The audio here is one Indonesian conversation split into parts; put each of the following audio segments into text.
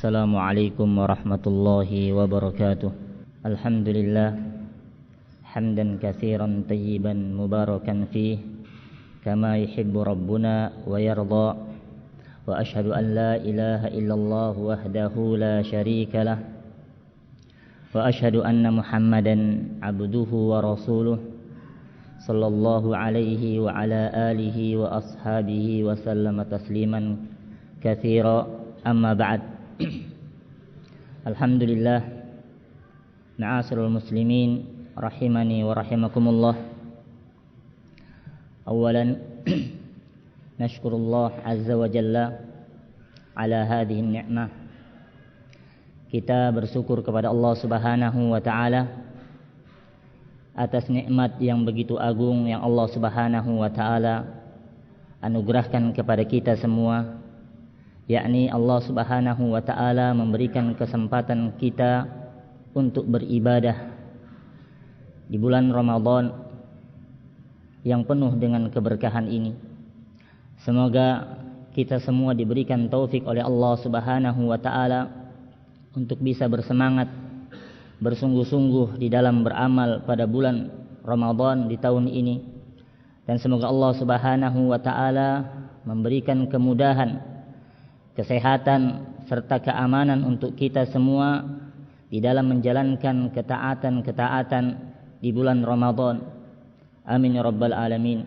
Assalamualaikum warahmatullahi wabarakatuh. Alhamdulillah hamdan katsiran tayyiban mubarakan fih kama yuhibbu rabbuna wa yarda. Wa ashhadu an la ilaha illallah wahdahu la syarika lah. Wa ashhadu anna Muhammadan abduhu wa rasuluh sallallahu alaihi wa ala alihi wa ashabihi wa sallama tasliman katsira. Amma ba'd. Alhamdulillah, ma'asyiral muslimin rahimani wa rahimakumullah. Awalan nashkurullah azza wa jalla ala hadhihi ni'mah. Kita bersyukur kepada Allah Subhanahu wa taala atas nikmat yang begitu agung yang Allah Subhanahu wa taala anugerahkan kepada kita semua, yakni Allah Subhanahu wa taala memberikan kesempatan kita untuk beribadah di bulan Ramadan yang penuh dengan keberkahan ini. Semoga kita semua diberikan taufik oleh Allah Subhanahu wa taala untuk bisa bersemangat, bersungguh-sungguh di dalam beramal pada bulan Ramadan di tahun ini, dan semoga Allah Subhanahu wa taala memberikan kemudahan, kesehatan serta keamanan untuk kita semua di dalam menjalankan ketaatan-ketaatan di bulan Ramadan. Amin ya rabbal alamin.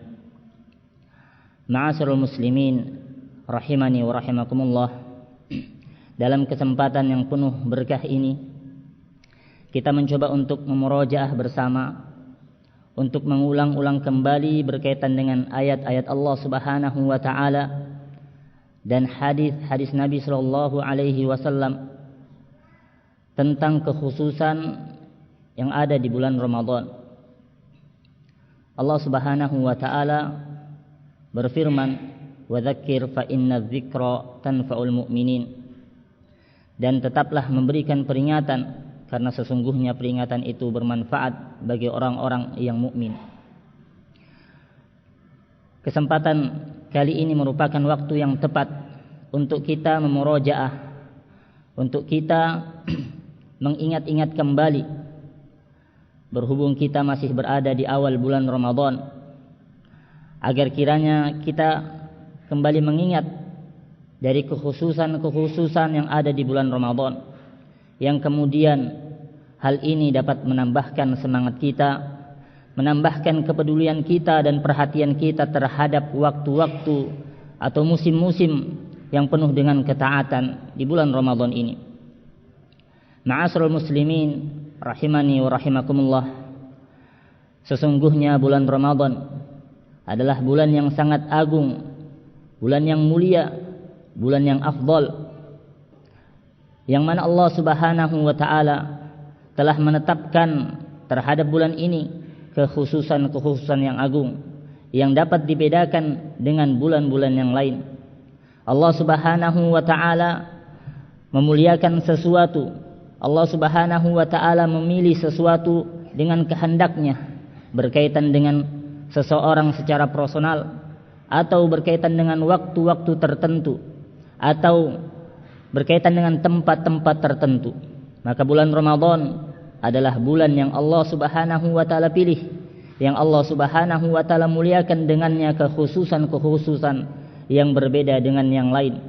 Ma'asyiral muslimin rahimani wa rahimakumullah. Dalam kesempatan yang penuh berkah ini, kita mencoba untuk memurojaah bersama, untuk mengulang-ulang kembali berkaitan dengan ayat-ayat Allah Subhanahu wa taala dan hadis-hadis Nabi sallallahu alaihi wasallam tentang kekhususan yang ada di bulan Ramadan. Allah Subhanahu wa taala berfirman, "Wa dzakir fa inna dzikra tanfa'ul mu'minin." Dan tetaplah memberikan peringatan, karena sesungguhnya peringatan itu bermanfaat bagi orang-orang yang mukmin. Kesempatan kali ini merupakan waktu yang tepat untuk kita memurojaah, untuk kita mengingat-ingat kembali, berhubung kita masih berada di awal bulan Ramadan, agar kiranya kita kembali mengingat dari kekhususan-kekhususan yang ada di bulan Ramadan, yang kemudian hal ini dapat menambahkan semangat kita, menambahkan kepedulian kita dan perhatian kita terhadap waktu-waktu atau musim-musim yang penuh dengan ketaatan di bulan Ramadan ini. Ma'asyiral muslimin rahimani wa rahimakumullah. Sesungguhnya bulan Ramadan adalah bulan yang sangat agung, bulan yang mulia, bulan yang afdal, yang mana Allah Subhanahu wa taala telah menetapkan terhadap bulan ini kekhususan-kekhususan yang agung yang dapat dibedakan dengan bulan-bulan yang lain. Allah Subhanahu wa taala memuliakan sesuatu, Allah Subhanahu wa taala memilih sesuatu dengan kehendaknya, berkaitan dengan seseorang secara personal, atau berkaitan dengan waktu-waktu tertentu, atau berkaitan dengan tempat-tempat tertentu. Maka bulan Ramadan adalah bulan yang Allah Subhanahu wa taala pilih, yang Allah Subhanahu wa taala muliakan dengannya kekhususan-kekhususan yang berbeda dengan yang lain.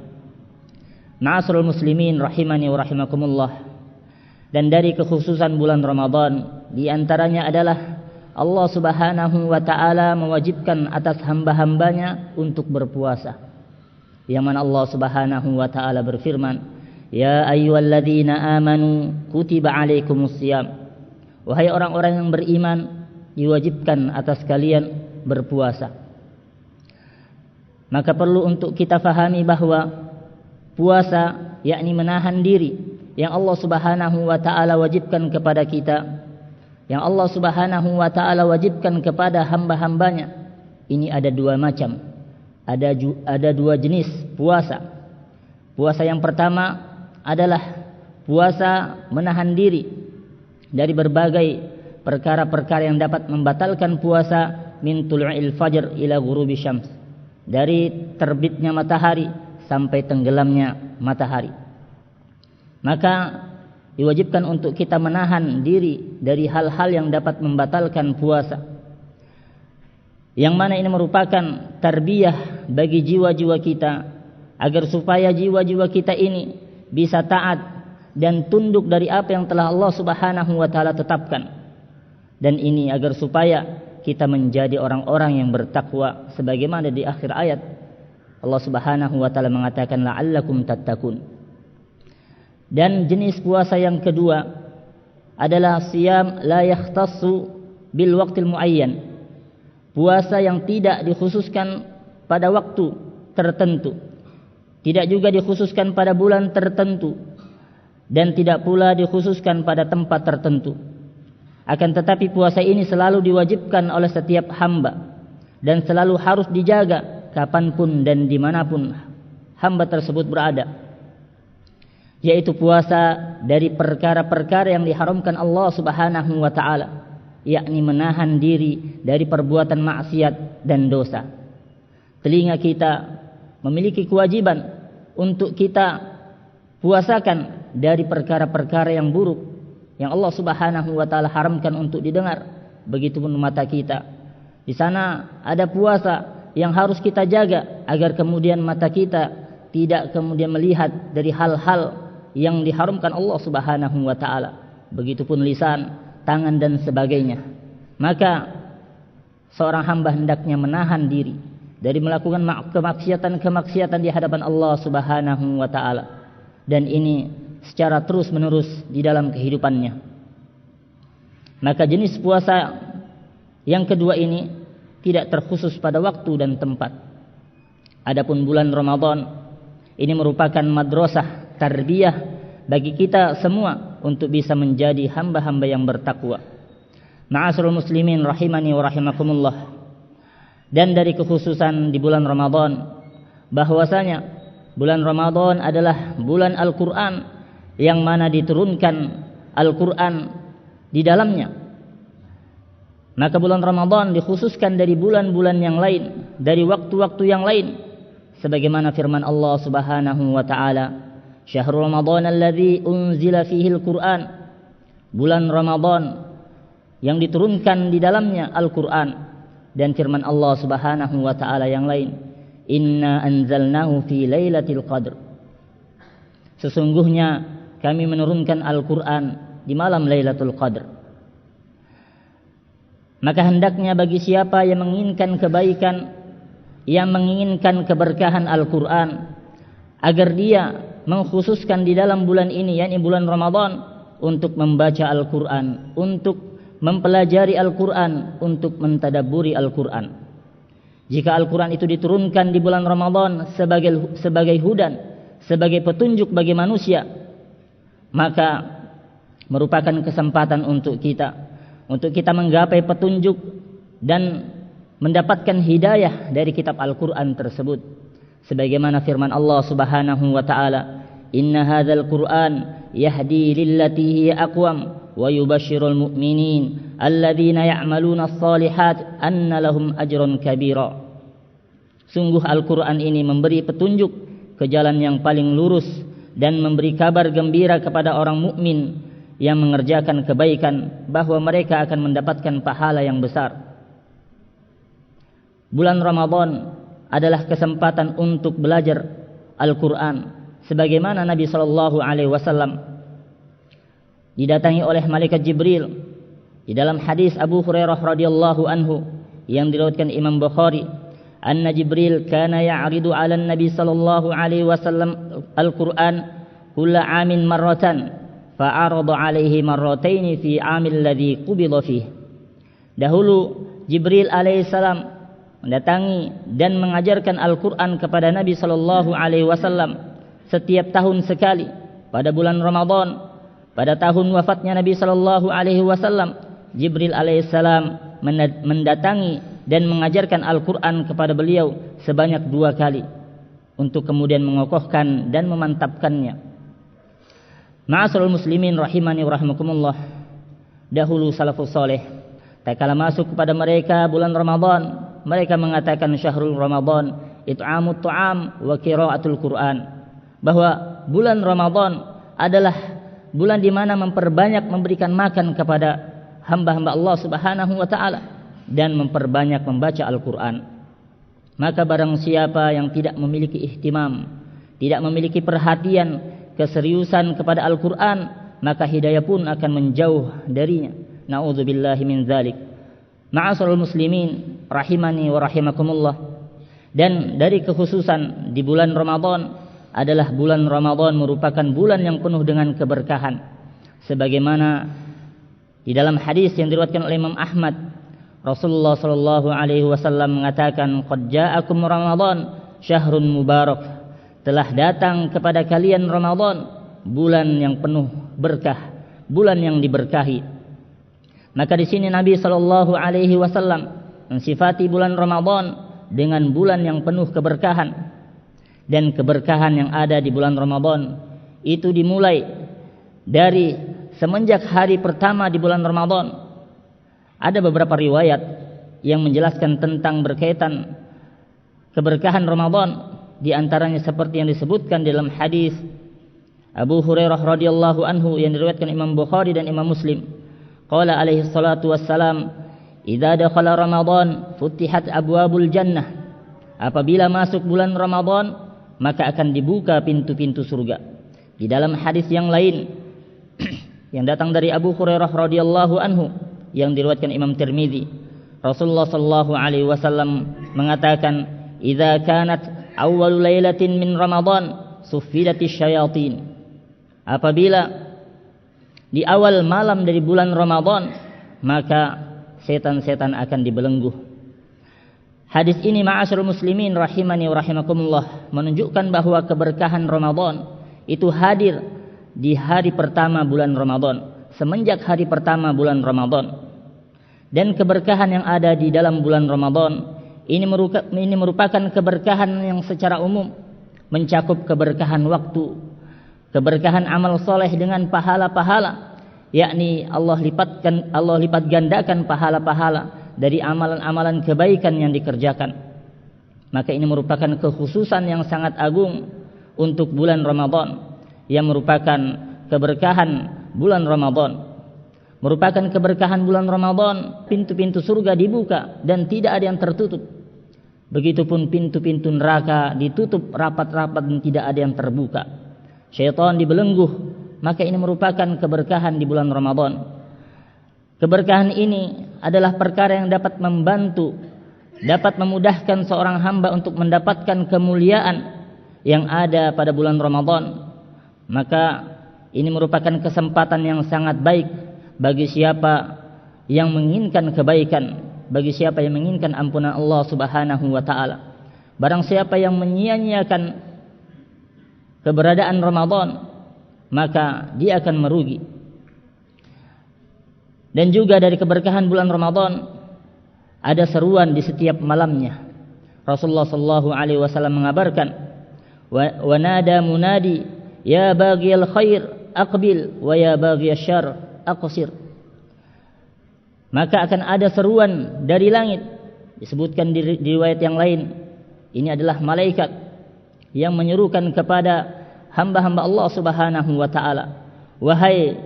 Ma'asyiral muslimin rahimani wa rahimakumullah. Dan dari kekhususan bulan Ramadan di antaranya adalah Allah Subhanahu wa taala mewajibkan atas hamba-hambanya untuk berpuasa. Yang mana Allah Subhanahu wa taala berfirman, "Ya ayyuhalladzina amanu kutiba alaikumusiyam." Wahai orang-orang yang beriman, diwajibkan atas kalian berpuasa. Maka perlu untuk kita fahami bahwa puasa yakni menahan diri yang Allah Subhanahu wa taala wajibkan kepada kita, yang Allah Subhanahu wa taala wajibkan kepada hamba-hambanya. Ini ada dua macam. Ada dua jenis puasa. Puasa yang pertama adalah puasa menahan diri dari berbagai perkara-perkara yang dapat membatalkan puasa, min tul'il fajr ila ghurubi syams, dari terbitnya matahari sampai tenggelamnya matahari. Maka diwajibkan untuk kita menahan diri dari hal-hal yang dapat membatalkan puasa, yang mana ini merupakan tarbiyah bagi jiwa-jiwa kita, agar supaya jiwa-jiwa kita ini bisa taat dan tunduk dari apa yang telah Allah Subhanahu wa taala tetapkan. Dan ini agar supaya kita menjadi orang-orang yang bertakwa, sebagaimana di akhir ayat Allah Subhanahu wa taala mengatakan la'allakum tattaqun. Dan jenis puasa yang kedua adalah siyam la yakhtassu bil waqtil muayyan. Puasa yang tidak dikhususkan pada waktu tertentu, tidak juga dikhususkan pada bulan tertentu, dan tidak pula dikhususkan pada tempat tertentu. Akan tetapi puasa ini selalu diwajibkan oleh setiap hamba dan selalu harus dijaga kapanpun dan dimanapun hamba tersebut berada, yaitu puasa dari perkara-perkara yang diharamkan Allah Subhanahu wa taala, yakni menahan diri dari perbuatan maksiat dan dosa. Telinga kita memiliki kewajiban untuk kita puasakan dari perkara-perkara yang buruk yang Allah Subhanahu wa taala haramkan untuk didengar. Begitupun mata kita. Di sana ada puasa yang harus kita jaga agar kemudian mata kita tidak kemudian melihat dari hal-hal yang diharamkan Allah Subhanahu wa taala. Begitupun lisan, tangan dan sebagainya. Maka seorang hamba hendaknya menahan diri dari melakukan kemaksiatan di hadapan Allah Subhanahu wa taala, dan ini secara terus-menerus di dalam kehidupannya. Maka jenis puasa yang kedua ini tidak terkhusus pada waktu dan tempat. Adapun bulan Ramadan ini merupakan madrasah tarbiyah bagi kita semua untuk bisa menjadi hamba-hamba yang bertakwa. Ma'asyiral muslimin rahimani wa rahimakumullah. Dan dari kekhususan di bulan Ramadan, bahwasanya bulan Ramadan adalah bulan Al-Qur'an yang mana diturunkan Al-Qur'an di dalamnya. Maka bulan Ramadan dikhususkan dari bulan-bulan yang lain, dari waktu-waktu yang lain, sebagaimana firman Allah Subhanahu wa taala, Syahrul Ramadan alladzi unzila fihi al-Qur'an. Bulan Ramadan yang diturunkan di dalamnya Al-Qur'an. Dan firman Allah Subhanahu wa taala yang lain, Inna anzalnahu fi lailatul qadr. Sesungguhnya kami menurunkan Al-Qur'an di malam Lailatul Qadr. Maka hendaknya bagi siapa yang menginginkan kebaikan, yang menginginkan keberkahan Al-Qur'an, agar dia mengkhususkan di dalam bulan ini, yakni bulan Ramadan, untuk membaca Al-Quran, untuk mempelajari Al-Quran, untuk mentadabburi Al-Quran. Jika Al-Quran itu diturunkan di bulan Ramadan sebagai hudan, sebagai petunjuk bagi manusia, maka merupakan kesempatan untuk kita menggapai petunjuk dan mendapatkan hidayah dari kitab Al-Quran tersebut. Sebagaimana firman Allah Subhanahu wa taala, "Inna hadzal Qur'an yahdi lillati hiya aqwam wa yubashshirul mu'minin alladzina ya'maluna ash-shalihat anna lahum ajran kabira." Sungguh Al-Qur'an ini memberi petunjuk ke jalan yang paling lurus dan memberi kabar gembira kepada orang mukmin yang mengerjakan kebaikan bahwa mereka akan mendapatkan pahala yang besar. Bulan Ramadan adalah kesempatan untuk belajar Al-Quran, sebagaimana Nabi SAW didatangi oleh malaikat Jibril di dalam hadis Abu Hurairah radhiyallahu anhu yang diriwayatkan Imam Bukhari, anna Jibril kana ya'ridu 'ala Nabi sallallahu alaihi wasallam Al-Quran kulla 'amin marratan fa'arada 'alaihi marrataini fi 'amil ladzi qubida fihi. Dahulu Jibril alaihissalam mendatangi dan mengajarkan Al-Quran kepada Nabi sallallahu alaihi wasallam setiap tahun sekali pada bulan Ramadan. Pada tahun wafatnya Nabi sallallahu alaihi wasallam, Jibril alaihissalam mendatangi dan mengajarkan Al-Quran kepada beliau sebanyak 2 kali untuk kemudian mengokohkan dan memantapkannya. Ma'asyiral muslimin rahimani wa rahimakumullah. Dahulu salafus saleh, tatkala masuk kepada mereka bulan Ramadan, mereka mengatakan syahrul Ramadan it'amut ta'am wa qiraatul Quran, bahwa bulan Ramadan adalah bulan di mana memperbanyak memberikan makan kepada hamba-hamba Allah Subhanahu wa taala dan memperbanyak membaca Al-Qur'an. Maka barang siapa yang tidak memiliki ihtimam, tidak memiliki perhatian, keseriusan kepada Al-Qur'an, maka hidayah pun akan menjauh darinya. Na'udzubillahi min dzalik. Ma'asyiral muslimin rahimani wa rahimakumullah. Dan dari kekhususan di bulan Ramadan adalah bulan Ramadan merupakan bulan yang penuh dengan keberkahan. Sebagaimana di dalam hadis yang diriwayatkan oleh Imam Ahmad, Rasulullah sallallahu alaihi wasallam mengatakan, "Qad ja'akum Ramadan syahrun mubarak." Telah datang kepada kalian Ramadan, bulan yang penuh berkah, bulan yang diberkahi. Maka di sini Nabi sallallahu alaihi wasallam mensifati bulan Ramadan dengan bulan yang penuh keberkahan. Dan keberkahan yang ada di bulan Ramadan itu dimulai dari semenjak hari pertama di bulan Ramadan. Ada beberapa riwayat yang menjelaskan tentang berkaitan keberkahan Ramadan, di antaranya seperti yang disebutkan dalam hadis Abu Hurairah radhiyallahu anhu yang diriwayatkan Imam Bukhari dan Imam Muslim. Qala alaihi salatu wassalam, "Idza dakhala Ramadan futihat abwabul jannah." Apabila masuk bulan Ramadan, maka akan dibuka pintu-pintu surga. Di dalam hadis yang lain yang datang dari Abu Hurairah radhiyallahu anhu yang diriwayatkan Imam Tirmizi, Rasulullah sallallahu alaihi wasallam mengatakan, "Idza kanat awwal lailatin min Ramadan suffidatisy syayatin." Apabila di awal malam dari bulan Ramadan, maka setan-setan akan dibelenggu. Hadis ini ma'asyiral muslimin rahimani wa rahimakumullah menunjukkan bahwa keberkahan Ramadan itu hadir di hari pertama bulan Ramadan, semenjak hari pertama bulan Ramadan. Dan keberkahan yang ada di dalam bulan Ramadan ini merupakan keberkahan yang secara umum mencakup keberkahan waktu, keberkahan amal soleh dengan pahala-pahala, yakni Allah lipat gandakan pahala-pahala dari amalan-amalan kebaikan yang dikerjakan. Maka ini merupakan kekhususan yang sangat agung untuk bulan Ramadan, yang merupakan keberkahan bulan Ramadan. Merupakan keberkahan bulan Ramadan, pintu-pintu surga dibuka dan tidak ada yang tertutup. Begitupun pintu-pintu neraka ditutup rapat-rapat dan tidak ada yang terbuka. Syaitan dibelenggu. Maka ini merupakan keberkahan di bulan Ramadan. Keberkahan ini adalah perkara yang dapat membantu, dapat memudahkan seorang hamba untuk mendapatkan kemuliaan yang ada pada bulan Ramadan. Maka ini merupakan kesempatan yang sangat baik bagi siapa yang menginginkan kebaikan, bagi siapa yang menginginkan ampunan Allah Subhanahu wa taala. Barang siapa yang menyia-nyiakan keberadaan Ramadan, maka dia akan merugi. Dan juga dari keberkahan bulan Ramadan ada seruan di setiap malamnya. Rasulullah sallallahu alaihi wasallam mengabarkan, "Wa nada munadi, ya baghiyal khair aqbil wa ya baghiyasy syarr aqsir." Maka akan ada seruan dari langit. Disebutkan di riwayat yang lain, ini adalah malaikat yang menyerukan kepada hamba-hamba Allah Subhanahu wa taala, "Wahai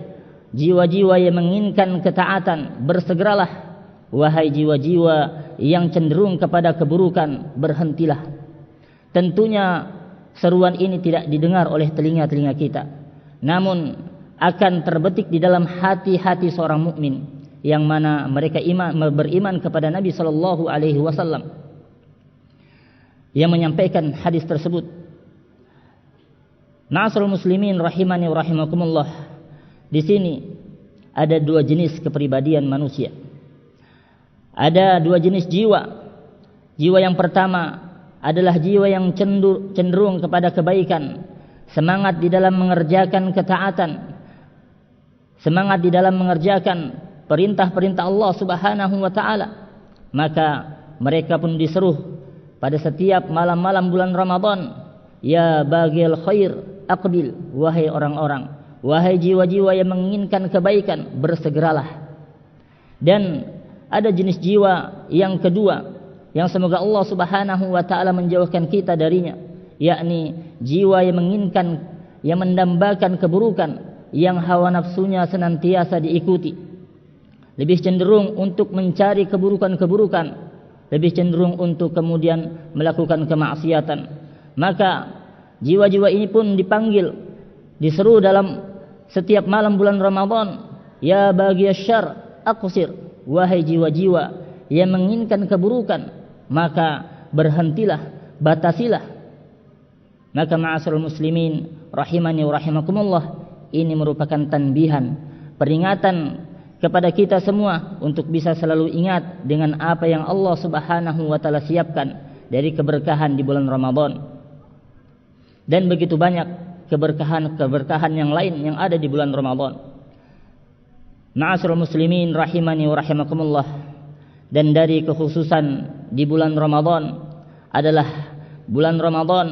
jiwa-jiwa yang menginginkan ketaatan, bersegeralah. Wahai jiwa-jiwa yang cenderung kepada keburukan, berhentilah." Tentunya seruan ini tidak didengar oleh telinga-telinga kita, namun akan terbetik di dalam hati-hati seorang mukmin yang mana mereka beriman kepada Nabi sallallahu alaihi wasallam yang menyampaikan hadis tersebut. Ma'asyiral muslimin rahimani wa rahimakumullah. Di sini ada dua jenis kepribadian manusia. Ada dua jenis jiwa. Jiwa yang pertama adalah jiwa yang cenderung kepada kebaikan, semangat di dalam mengerjakan ketaatan, semangat di dalam mengerjakan perintah-perintah Allah Subhanahu wa taala. Maka mereka pun diseru pada setiap malam-malam bulan Ramadan, "Ya baghil khair aqbil." Wahai orang-orang, wahai jiwa-jiwa yang menginginkan kebaikan, bersegeralah. Dan ada jenis jiwa yang kedua yang semoga Allah Subhanahu wa taala menjauhkan kita darinya, yakni jiwa yang menginginkan yang mendambakan keburukan, yang hawa nafsunya senantiasa diikuti, lebih cenderung untuk mencari keburukan-keburukan, lebih cenderung untuk kemudian melakukan kemaksiatan, maka jiwa-jiwa ini pun dipanggil, diseru dalam setiap malam bulan Ramadan, ya baghiyasyarr aqsir, wahai jiwa-jiwa yang menginginkan keburukan, maka berhentilah, batasilah. Maka ma'asyiral muslimin rahimani wa rahimakumullah, ini merupakan tanbihan, peringatan kepada kita semua untuk bisa selalu ingat dengan apa yang Allah Subhanahu wa taala siapkan dari keberkahan di bulan Ramadan. Dan begitu banyak keberkahan yang lain yang ada di bulan Ramadan. Ma'asyiral muslimin rahimani wa rahimakumullah, dan dari kekhususan di bulan Ramadan adalah bulan Ramadan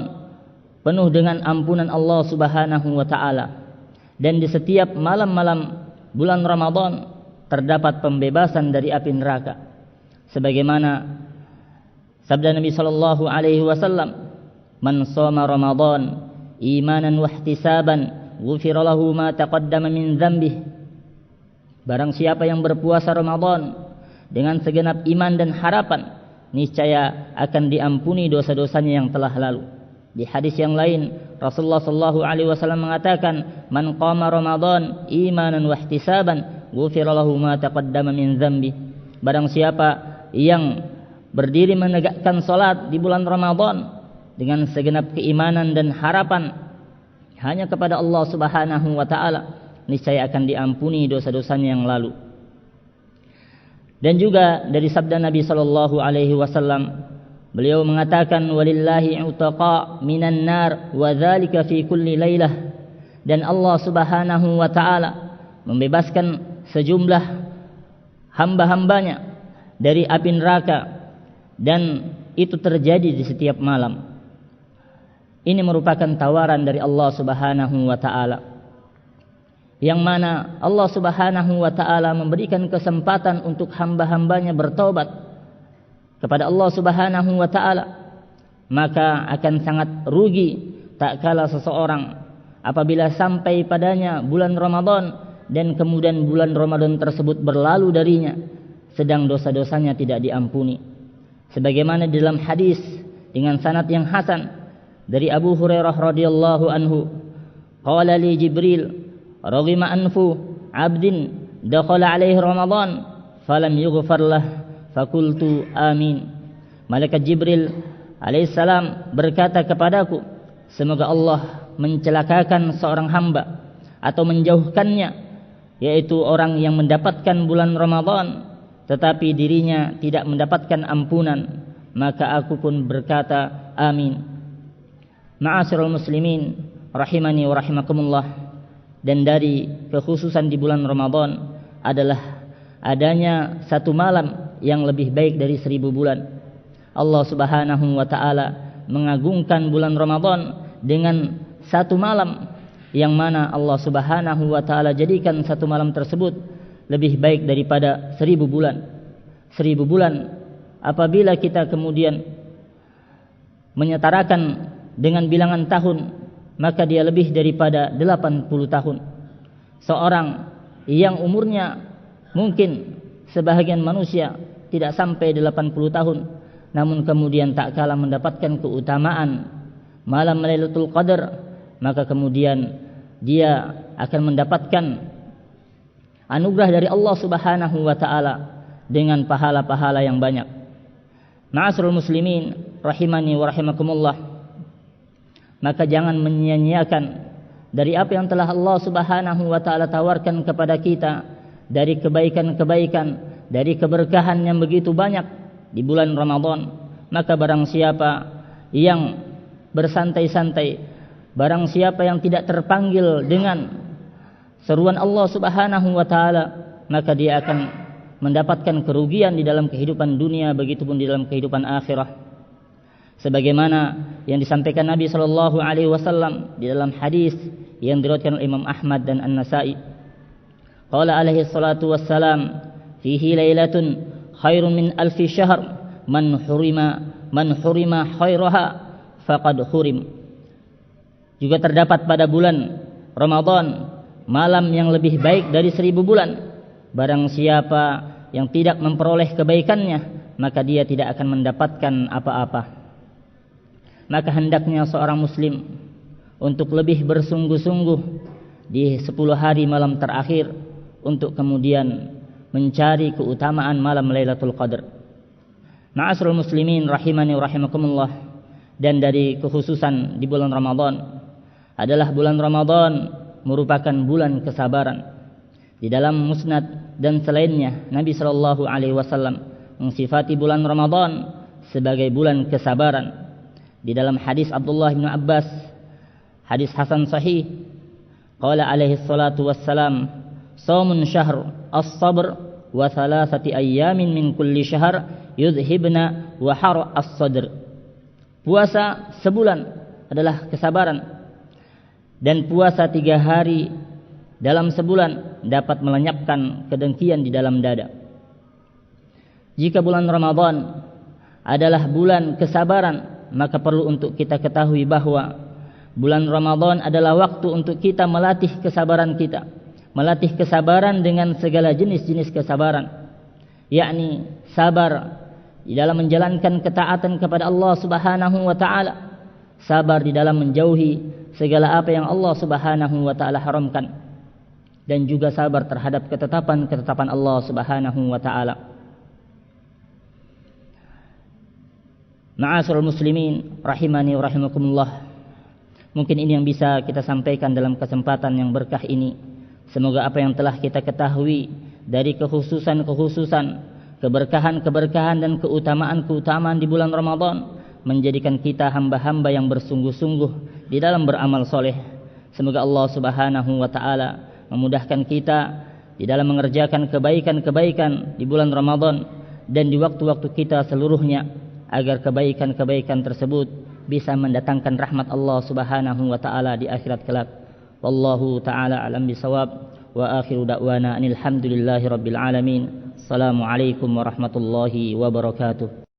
penuh dengan ampunan Allah Subhanahu wa taala, dan di setiap malam-malam bulan Ramadan terdapat pembebasan dari api neraka, sebagaimana sabda Nabi sallallahu alaihi wasallam, man shoma Ramadan imanan wa ihtisaban ghufira lahu ma taqaddama min dzambihi. Barang siapa yang berpuasa Ramadan dengan segenap iman dan harapan, niscaya akan diampuni dosa-dosanya yang telah lalu. Di hadis yang lain Rasulullah sallallahu alaihi wasallam mengatakan, man qama Ramadan imanan wa ihtisaban ghufira lahu ma taqaddama min dzambi. Barang siapa yang berdiri menegakkan salat di bulan Ramadan dengan segenap keimanan dan harapan hanya kepada Allah Subhanahu wa taala, niscaya akan diampuni dosa-dosanya yang lalu. Dan juga dari sabda Nabi sallallahu alaihi wasallam, beliau mengatakan, walillahi utaqa minan nar wa dzalika fi kulli lailah. Dan Allah Subhanahu wa taala membebaskan sejumlah hamba-hambanya dari api neraka, dan itu terjadi di setiap malam. Ini merupakan tawaran dari Allah Subhanahu wa taala, yang mana Allah Subhanahu wa taala memberikan kesempatan untuk hamba-hambanya bertobat kepada Allah Subhanahu wa taala. Maka akan sangat rugi tak kala seseorang apabila sampai padanya bulan Ramadan dan kemudian bulan Ramadan tersebut berlalu darinya sedang dosa-dosanya tidak diampuni. Sebagaimana di dalam hadis dengan sanad yang hasan dari Abu Hurairah radhiyallahu anhu, qala li Jibril raghima anfu 'abdin dakhala alaihi Ramadan falam yughfar lah fakultu amin. Malaikat Jibril alaihissalam berkata kepadaku, semoga Allah mencelakakan seorang hamba atau menjauhkannya, yaitu orang yang mendapatkan bulan Ramadan tetapi dirinya tidak mendapatkan ampunan. Maka aku pun berkata amin. Ma'asyiral muslimin rahimani wa rahimakumullah, dan dari kekhususan di bulan Ramadan adalah adanya satu malam yang lebih baik dari 1000 bulan. Allah Subhanahu wa taala mengagungkan bulan Ramadan dengan satu malam yang mana Allah Subhanahu wa taala jadikan satu malam tersebut lebih baik daripada 1000 bulan. 1000 bulan apabila kita kemudian menyetarakan dengan bilangan tahun, maka dia lebih daripada 80 tahun. Seorang yang umurnya mungkin sebahagian manusia tidak sampai 80 tahun, namun kemudian tak kalah mendapatkan keutamaan malam Lailatul Qadar, maka kemudian dia akan mendapatkan anugerah dari Allah Subhanahu wa taala dengan pahala-pahala yang banyak. Ma'asyiral muslimin rahimani wa rahimakumullah, maka jangan menyia-nyiakan dari apa yang telah Allah Subhanahu wa taala tawarkan kepada kita dari kebaikan-kebaikan, dari keberkahan yang begitu banyak di bulan Ramadan. Maka barang siapa yang bersantai-santai, barang siapa yang tidak terpanggil dengan seruan Allah Subhanahu wa taala, maka dia akan mendapatkan kerugian di dalam kehidupan dunia, begitupun di dalam kehidupan akhirah. Sebagaimana yang disampaikan Nabi sallallahu alaihi wasallam di dalam hadis yang diriwayatkan oleh Imam Ahmad dan An-Nasa'i. Qala alaihi salatu wassalam, fihi lailatun khairun min alfi syahr, man hurima khairaha faqad hurim. Juga terdapat pada bulan Ramadan malam yang lebih baik dari 1000 bulan. Barang siapa yang tidak memperoleh kebaikannya, maka dia tidak akan mendapatkan apa-apa. Maka hendaknya seorang muslim untuk lebih bersungguh-sungguh di 10 hari malam terakhir untuk kemudian mencari keutamaan malam Lailatul Qadar. Ma'asyiral muslimin rahimani wa rahimakumullah, dan dari kekhususan di bulan Ramadan adalah bulan Ramadan merupakan bulan kesabaran. Di dalam musnad dan selainnya, Nabi sallallahu alaihi wasallam mensifati bulan Ramadan sebagai bulan kesabaran. Di dalam hadis Abdullah bin Abbas, hadis hasan sahih, qala alaihi salatu wassalam, "Shaumun syahr as-sabr wa thalathati ayyamin min kulli syahr yudhibna wa har as-sadr." Puasa sebulan adalah kesabaran, dan puasa 3 hari dalam sebulan dapat melenyapkan kedengkian di dalam dada. Jika bulan Ramadan adalah bulan kesabaran, maka perlu untuk kita ketahui bahwa bulan Ramadan adalah waktu untuk kita melatih kesabaran kita, melatih kesabaran dengan segala jenis-jenis kesabaran, yakni sabar di dalam menjalankan ketaatan kepada Allah Subhanahu wa taala, sabar di dalam menjauhi segala apa yang Allah Subhanahu wa taala haramkan, dan juga sabar terhadap ketetapan-ketetapan Allah Subhanahu wa taala. Ma'asyiral muslimin rahimani wa rahimakumullah, mungkin ini yang bisa kita sampaikan dalam kesempatan yang berkah ini. Semoga apa yang telah kita ketahui dari kekhususan-kekhususan, keberkahan-keberkahan dan keutamaan-keutamaan di bulan Ramadan menjadikan kita hamba-hamba yang bersungguh-sungguh di dalam beramal soleh. Semoga Allah Subhanahu wa taala memudahkan kita di dalam mengerjakan kebaikan-kebaikan di bulan Ramadan dan di waktu-waktu kita seluruhnya, agar kebaikan-kebaikan tersebut bisa mendatangkan rahmat Allah Subhanahu wa taala di akhirat kelak. Wallahu taala alam bisawab, wa akhiru da'wana alhamdulillahi rabbil alamin. Assalamualaikum warahmatullahi wabarakatuh.